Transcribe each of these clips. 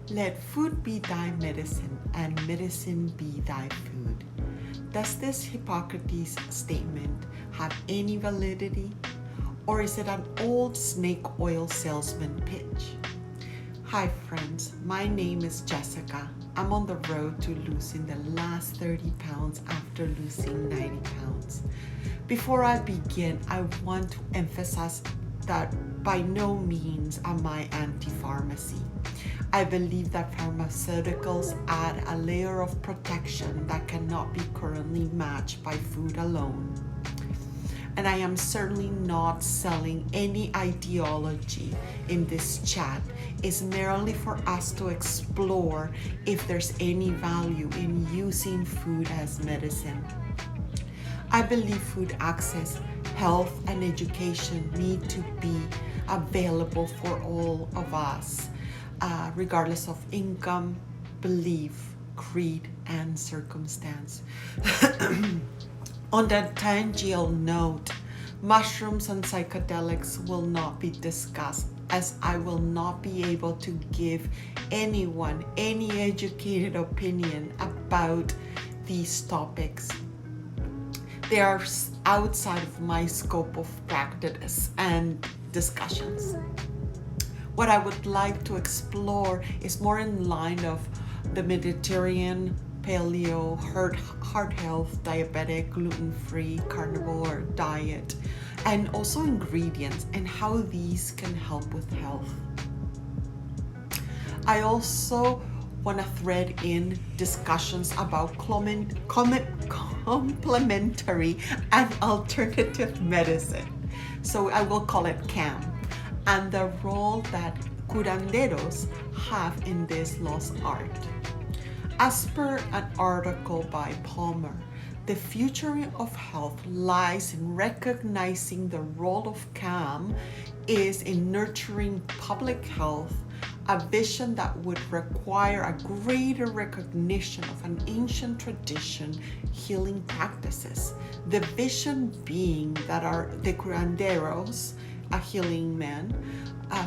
Let food be thy medicine, and medicine be thy food. Does this Hippocrates statement have any validity? Or is it an old snake oil salesman pitch? Hi friends, my name is Jessica. I'm on the road to losing the last 30 pounds after losing 90 pounds. Before I begin, I want to emphasize that by no means am I anti-pharmacy. I believe that pharmaceuticals add a layer of protection that cannot be currently matched by food alone. And I am certainly not selling any ideology in this chat. It's merely for us to explore if there's any value in using food as medicine. I believe food access, health, and education need to be available for all of us, regardless of income, belief, creed, and circumstance. On that tangential note, mushrooms and psychedelics will not be discussed, as I will not be able to give anyone any educated opinion about these topics. They are outside of my scope of practice and discussions. What I would like to explore is more in line of the Mediterranean, paleo, heart health, diabetic, gluten-free, carnivore diet, and also ingredients and how these can help with health. I also want to thread in discussions about complementary and alternative medicine. So I will call it CAM, and the role that curanderos have in this lost art. As per an article by Palmer, the future of health lies in recognizing the role of CAM is in nurturing public health, a vision that would require a greater recognition of an ancient tradition healing practices. The vision being that the curanderos, a healing man,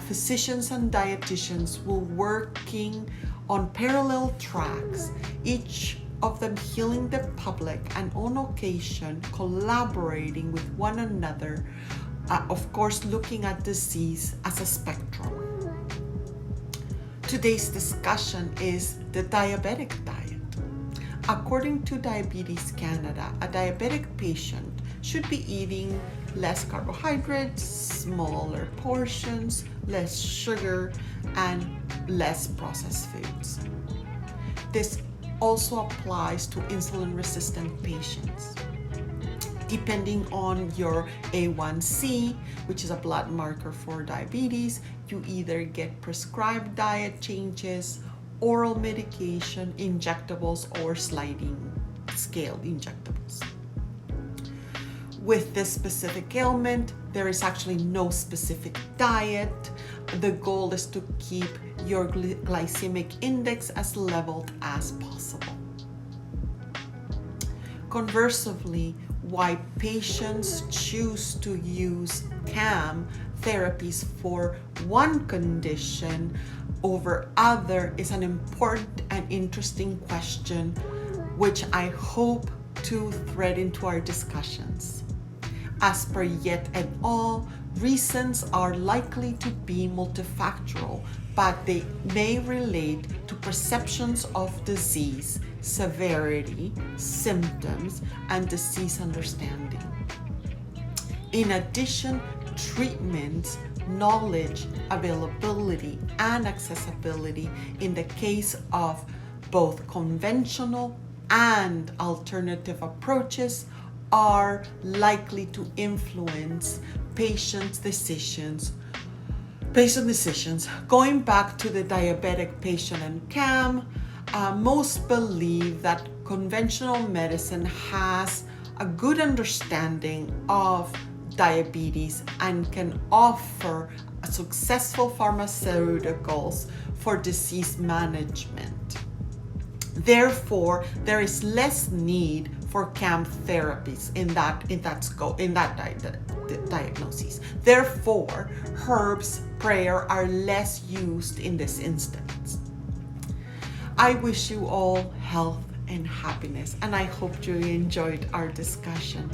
physicians and dietitians will working on parallel tracks, each of them healing the public and on occasion collaborating with one another, of course looking at disease as a spectrum. Today's discussion is the diabetic diet. According to Diabetes Canada, a diabetic patient should be eating less carbohydrates, smaller portions, less sugar, and less processed foods. This also applies to insulin-resistant patients. Depending on your A1C, which is a blood marker for diabetes, you either get prescribed diet changes, oral medication, injectables, or sliding scale injectables. With this specific ailment, there is actually no specific diet. The goal is to keep your glycemic index as leveled as possible. Conversely, why patients choose to use CAM therapies for one condition over other is an important and interesting question, which I hope to thread into our discussions. As per Yet et al., reasons are likely to be multifactorial, but they may relate to perceptions of disease, severity, symptoms, and disease understanding. In addition, treatments, knowledge, availability, and accessibility in the case of both conventional and alternative approaches are likely to influence patient decisions. Going back to the diabetic patient and CAM, most believe that conventional medicine has a good understanding of diabetes and can offer successful pharmaceuticals for disease management. Therefore, there is less need for CAM therapies in that diagnosis. Therefore, herbs, prayer are less used in this instance. I wish you all health and happiness, and I hope you enjoyed our discussion.